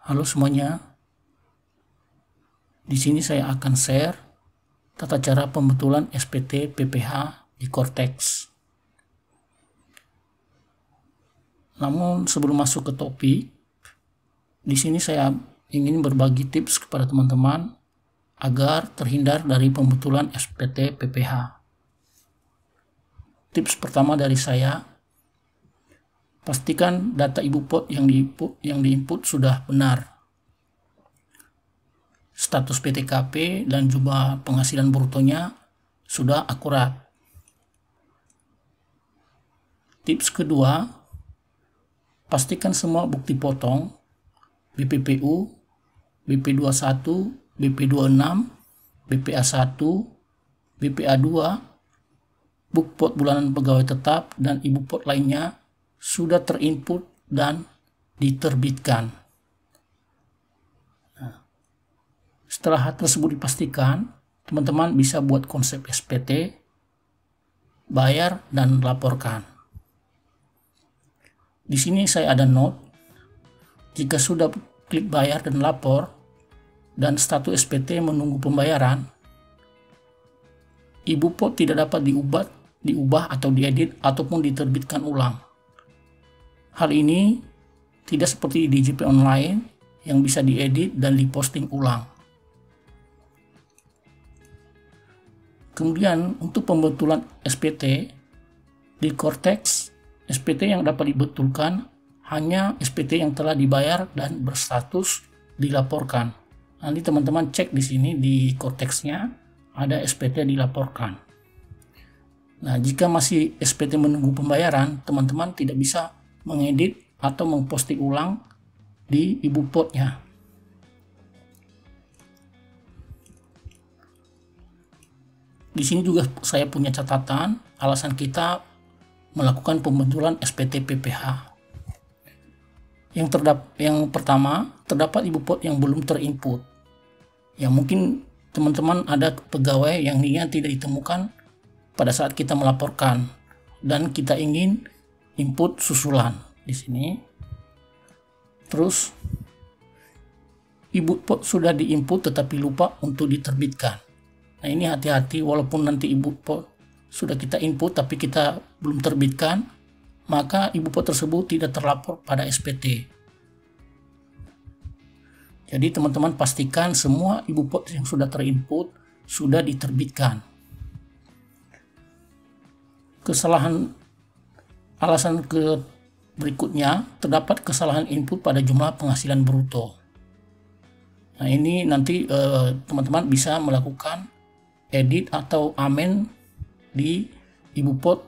Halo semuanya. Di sini saya akan share tata cara pembetulan SPT PPH di Cortex. Namun sebelum masuk ke topik, di sini saya ingin berbagi tips kepada teman-teman agar terhindar dari pembetulan SPT PPH. Tips pertama dari saya, pastikan data ibu pot yang diinput sudah benar. Status PTKP dan juga penghasilan brutonya sudah akurat. Tips kedua, pastikan semua bukti potong BPPU, BP21, BP26, BPA1, BPA2, bukpot bulanan pegawai tetap dan ibu pot lainnya sudah terinput dan diterbitkan. Setelah hal tersebut dipastikan, teman-teman bisa buat konsep SPT, bayar, dan laporkan. Di sini saya ada note, jika sudah klik bayar dan lapor, dan status SPT menunggu pembayaran, ibu pot tidak dapat diubah atau diedit ataupun diterbitkan ulang. Hal ini tidak seperti di JP Online yang bisa diedit dan diposting ulang. Kemudian untuk pembetulan SPT di Cortex, SPT yang dapat dibetulkan hanya SPT yang telah dibayar dan berstatus dilaporkan. Nanti teman-teman cek di sini di Cortex-nya ada SPT dilaporkan. Nah, jika masih SPT menunggu pembayaran, teman-teman tidak bisa mengedit atau memposting ulang di ibu potnya. Di sini juga saya punya catatan alasan kita melakukan pembetulan SPT PPH. Yang pertama, terdapat ibu pot yang belum terinput. Ya, mungkin teman-teman ada pegawai yang NIA tidak ditemukan pada saat kita melaporkan dan kita ingin input susulan di sini. Terus ibu pot sudah diinput tetapi lupa untuk diterbitkan. Nah, ini hati-hati, walaupun nanti ibu pot sudah kita input tapi kita belum terbitkan, maka ibu pot tersebut tidak terlapor pada SPT. Jadi teman-teman pastikan semua ibu pot yang sudah terinput sudah diterbitkan. Alasan berikutnya, terdapat kesalahan input pada jumlah penghasilan bruto. Nah, ini nanti teman-teman bisa melakukan edit atau amend di ibu pot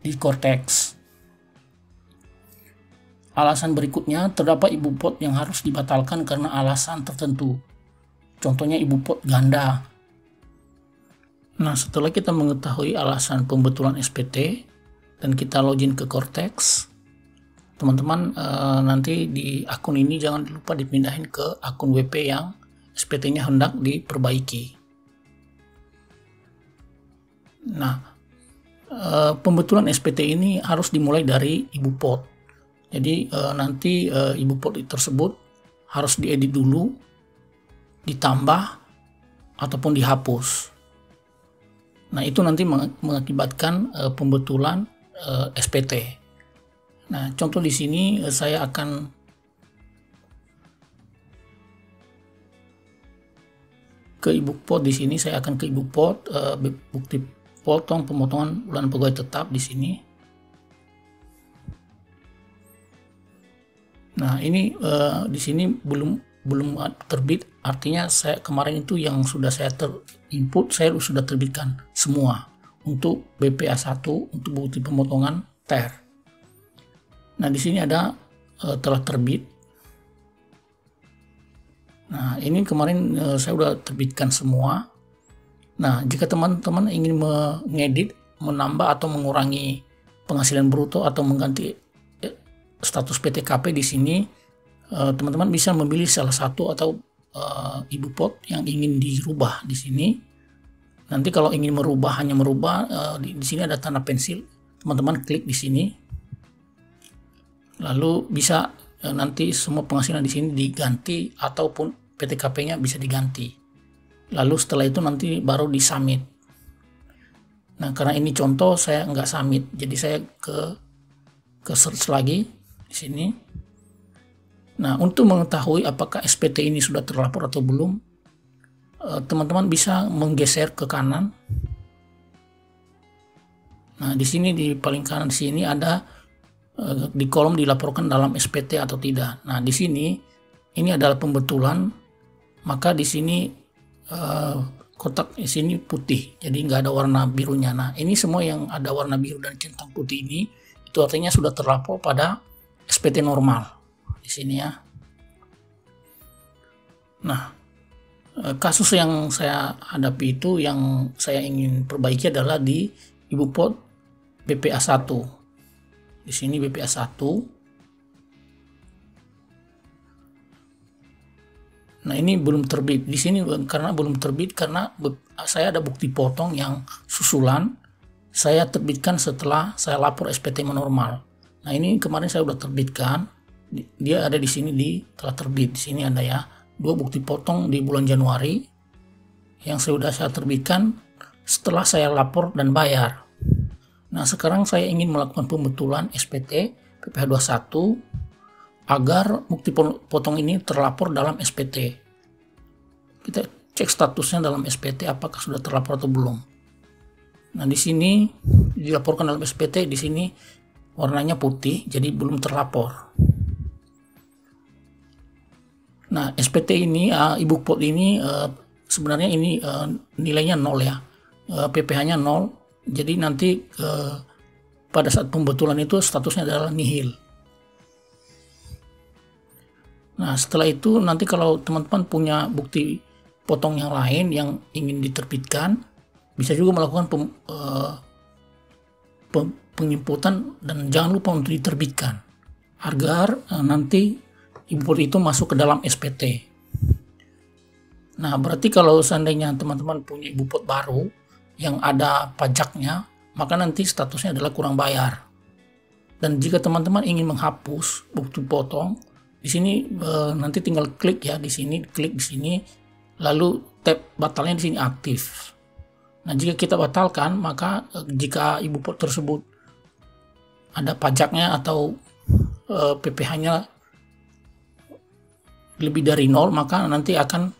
di Cortex. Alasan berikutnya, terdapat ibu pot yang harus dibatalkan karena alasan tertentu. Contohnya ibu pot ganda. Nah, setelah kita mengetahui alasan pembetulan SPT dan kita login ke Cortex, teman-teman nanti di akun ini jangan lupa dipindahin ke akun WP yang SPT-nya hendak diperbaiki. Nah, pembetulan SPT ini harus dimulai dari ibu pot. Jadi nanti ibu pot tersebut harus diedit dulu, ditambah ataupun dihapus. Nah, itu nanti mengakibatkan pembetulan SPT. Nah, contoh di sini saya akan ke ibu pot. Di sini saya akan ke ibu pot, bukti potong pemotongan bulanan pegawai tetap di sini. Nah, ini di sini belum terbit, artinya saya kemarin itu yang sudah saya input saya sudah terbitkan semua untuk BPA1 untuk bukti pemotongan TER. Nah, di sini ada telah terbit. Nah, ini kemarin saya sudah terbitkan semua. Nah, jika teman-teman ingin mengedit, menambah atau mengurangi penghasilan bruto atau mengganti status PTKP di sini, teman-teman bisa memilih salah satu atau ibu pot yang ingin dirubah di sini. Nanti kalau ingin hanya merubah, di sini ada tanda pensil. Teman-teman klik di sini. Lalu bisa nanti semua penghasilan di sini diganti ataupun PTKP-nya bisa diganti. Lalu setelah itu nanti baru di-submit. Nah, karena ini contoh saya nggak submit, jadi saya ke search lagi di sini. Nah, untuk mengetahui apakah SPT ini sudah terlapor atau belum, teman-teman bisa menggeser ke kanan. Nah, di sini di paling kanan di sini ada di kolom dilaporkan dalam SPT atau tidak. Nah, di sini ini adalah pembetulan, maka di sini kotak di sini putih, jadi nggak ada warna birunya. Nah, ini semua yang ada warna biru dan centang putih ini, itu artinya sudah terlapor pada SPT normal di sini ya. Nah, kasus yang saya hadapi itu, yang saya ingin perbaiki adalah di Ibu Pot BPA 1. Di sini BPA 1. Nah, ini belum terbit. Di sini karena belum terbit karena saya ada bukti potong yang susulan saya terbitkan setelah saya lapor SPT normal. Nah, ini kemarin saya udah terbitkan. Dia ada di sini telah terbit. Di sini ada ya 2 bukti potong di bulan Januari yang sudah saya terbitkan setelah saya lapor dan bayar. Nah, sekarang saya ingin melakukan pembetulan SPT PPh 21 agar bukti potong ini terlapor dalam SPT. Kita cek statusnya dalam SPT apakah sudah terlapor atau belum. Nah, di sini dilaporkan dalam SPT, di sini warnanya putih, jadi belum terlapor. Nah, SPT ini, Ibu Pot ini sebenarnya ini nilainya 0 ya. PPh-nya 0. Jadi nanti pada saat pembetulan itu statusnya adalah nihil. Nah, setelah itu nanti kalau teman-teman punya bukti potong yang lain yang ingin diterbitkan, bisa juga melakukan penginputan dan jangan lupa untuk diterbitkan agar nanti Ibu Pot itu masuk ke dalam SPT. Nah, berarti kalau seandainya teman-teman punya Ibu Pot baru yang ada pajaknya, maka nanti statusnya adalah kurang bayar. Dan jika teman-teman ingin menghapus bukti potong, di sini nanti tinggal klik ya di sini, klik di sini, lalu tab batalnya di sini aktif. Nah, jika kita batalkan, maka jika Ibu Pot tersebut ada pajaknya atau PPh-nya lebih dari 0, maka nanti akan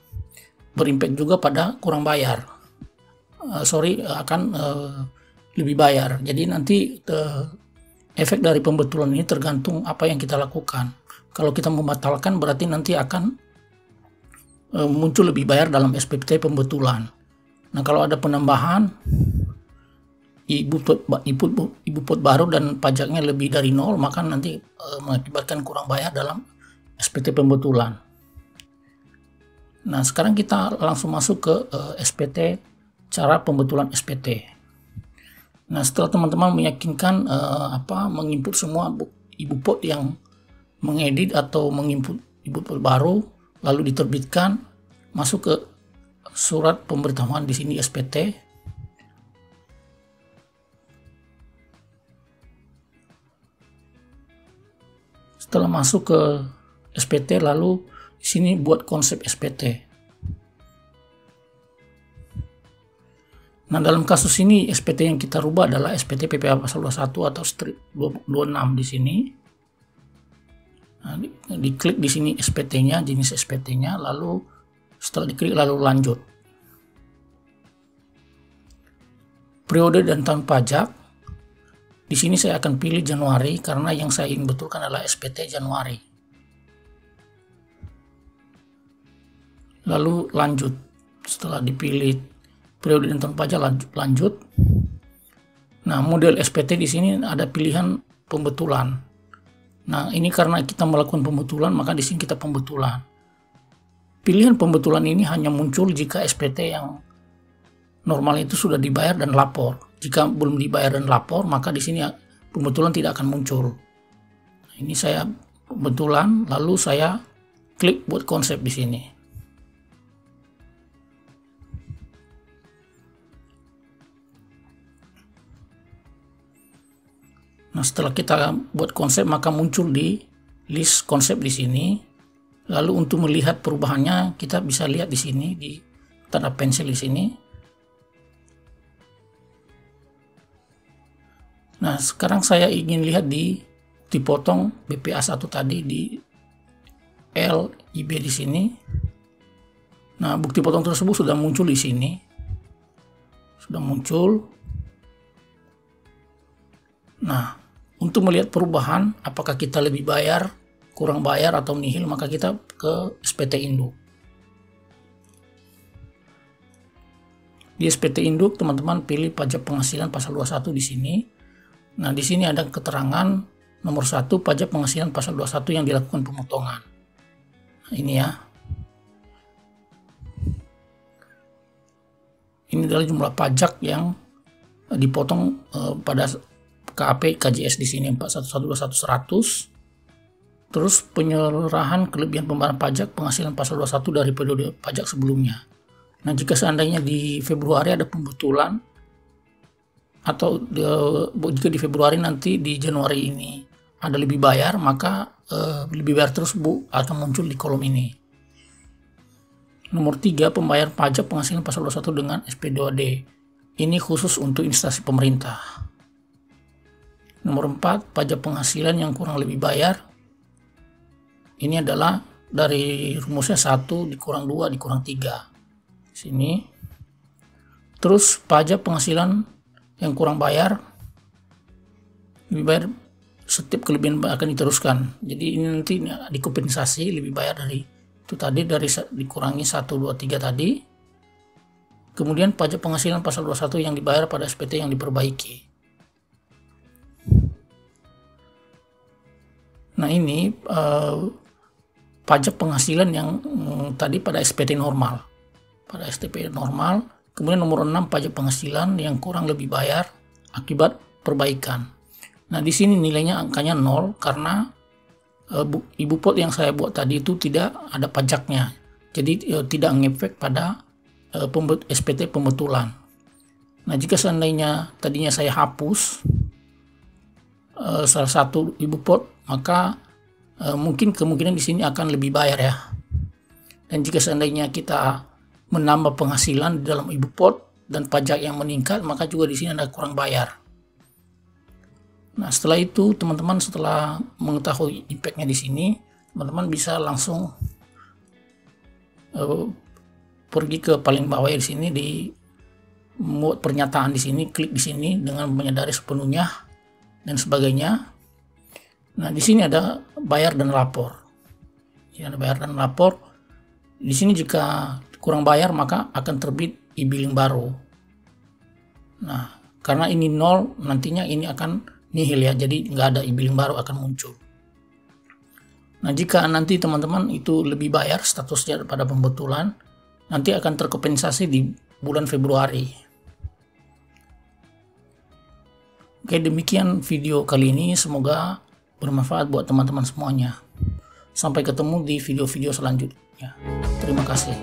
berimpact juga pada kurang bayar. Akan lebih bayar. Jadi nanti efek dari pembetulan ini tergantung apa yang kita lakukan. Kalau kita membatalkan berarti nanti akan muncul lebih bayar dalam SPT pembetulan. Nah, kalau ada penambahan Ibu Pot baru dan pajaknya lebih dari 0, maka nanti mengakibatkan kurang bayar dalam SPT pembetulan. Nah, sekarang kita langsung masuk ke SPT, cara pembetulan SPT. Nah, setelah teman-teman meyakinkan menginput semua Ibu Pot yang mengedit atau menginput Ibu Pot baru, lalu diterbitkan, masuk ke surat pemberitahuan di sini SPT. Setelah masuk ke SPT, lalu di sini buat konsep SPT. Nah, dalam kasus ini SPT yang kita rubah adalah SPT PPh pasal 21 atau strip 26 di sini. Nah, diklik di sini SPT-nya, jenis SPT-nya, lalu setelah diklik lalu lanjut. Periode dan tahun pajak. Di sini saya akan pilih Januari karena yang saya ingin betulkan adalah SPT Januari. Lalu lanjut. Setelah dipilih periode dan tahun pajak, lanjut. Nah, model SPT di sini ada pilihan pembetulan. Nah, ini karena kita melakukan pembetulan, maka di sini kita pembetulan. Pilihan pembetulan ini hanya muncul jika SPT yang normal itu sudah dibayar dan lapor. Jika belum dibayar dan lapor, maka di sini pembetulan tidak akan muncul. Nah, ini saya pembetulan, lalu saya klik buat konsep di sini. Nah, setelah kita buat konsep, maka muncul di list konsep di sini. Lalu untuk melihat perubahannya kita bisa lihat di sini di tanda pensil di sini. Nah, sekarang saya ingin lihat dipotong BPA1 tadi di LIB di sini. Nah, bukti potong tersebut sudah muncul di sini. Sudah muncul. Nah, untuk melihat perubahan apakah kita lebih bayar, kurang bayar atau nihil, maka kita ke SPT Induk. Di SPT Induk teman-teman pilih pajak penghasilan pasal 21 di sini. Nah, di sini ada keterangan nomor 1 pajak penghasilan pasal 21 yang dilakukan pemotongan. Nah, ini ya. Ini adalah jumlah pajak yang dipotong pada KAP KJS di sini 41121100. Terus penyerahan kelebihan pembayaran pajak penghasilan pasal 21 dari periode pajak sebelumnya. Nah, jika seandainya di Februari ada pembetulan atau jika di Februari nanti di Januari ini ada lebih bayar, maka lebih bayar tersebut akan muncul di kolom ini. Nomor 3, pembayar pajak penghasilan pasal 21 dengan SP2D. Ini khusus untuk instansi pemerintah. Nomor 4, pajak penghasilan yang kurang lebih bayar. Ini adalah dari rumusnya 1 dikurang 2 dikurang 3. Sini. Terus pajak penghasilan yang kurang bayar, lebih bayar setiap kelebihan akan diteruskan. Jadi ini nanti dikompensasi lebih bayar dari itu tadi, dari dikurangi 1, 2, 3 tadi. Kemudian pajak penghasilan pasal 21 yang dibayar pada SPT yang diperbaiki. Nah, ini pajak penghasilan yang tadi pada SPT normal. Pada SPT normal. Kemudian nomor 6, pajak penghasilan yang kurang lebih bayar akibat perbaikan. Nah, di sini nilainya angkanya 0 karena ibu pot yang saya buat tadi itu tidak ada pajaknya. Jadi tidak ngefek pada SPT pembetulan. Nah, jika seandainya tadinya saya hapus salah satu ibu pot, maka mungkin kemungkinan di sini akan lebih bayar ya. Dan jika seandainya kita menambah penghasilan di dalam ibu pot dan pajak yang meningkat, maka juga di sini ada kurang bayar. Nah, setelah itu teman-teman setelah mengetahui impactnya di sini, teman-teman bisa langsung pergi ke paling bawah di sini, di membuat pernyataan di sini, klik di sini dengan menyadari sepenuhnya dan sebagainya. Nah, di sini ada bayar dan lapor. Ini ada bayar dan lapor. Di sini jika kurang bayar maka akan terbit e-billing baru. Nah, karena ini 0, nantinya ini akan nihil ya, jadi nggak ada e-billing baru akan muncul. Nah, jika nanti teman-teman itu lebih bayar statusnya pada pembetulan, nanti akan terkompensasi di bulan Februari. Oke, demikian video kali ini, semoga bermanfaat buat teman-teman semuanya. Sampai ketemu di video-video selanjutnya. Terima kasih.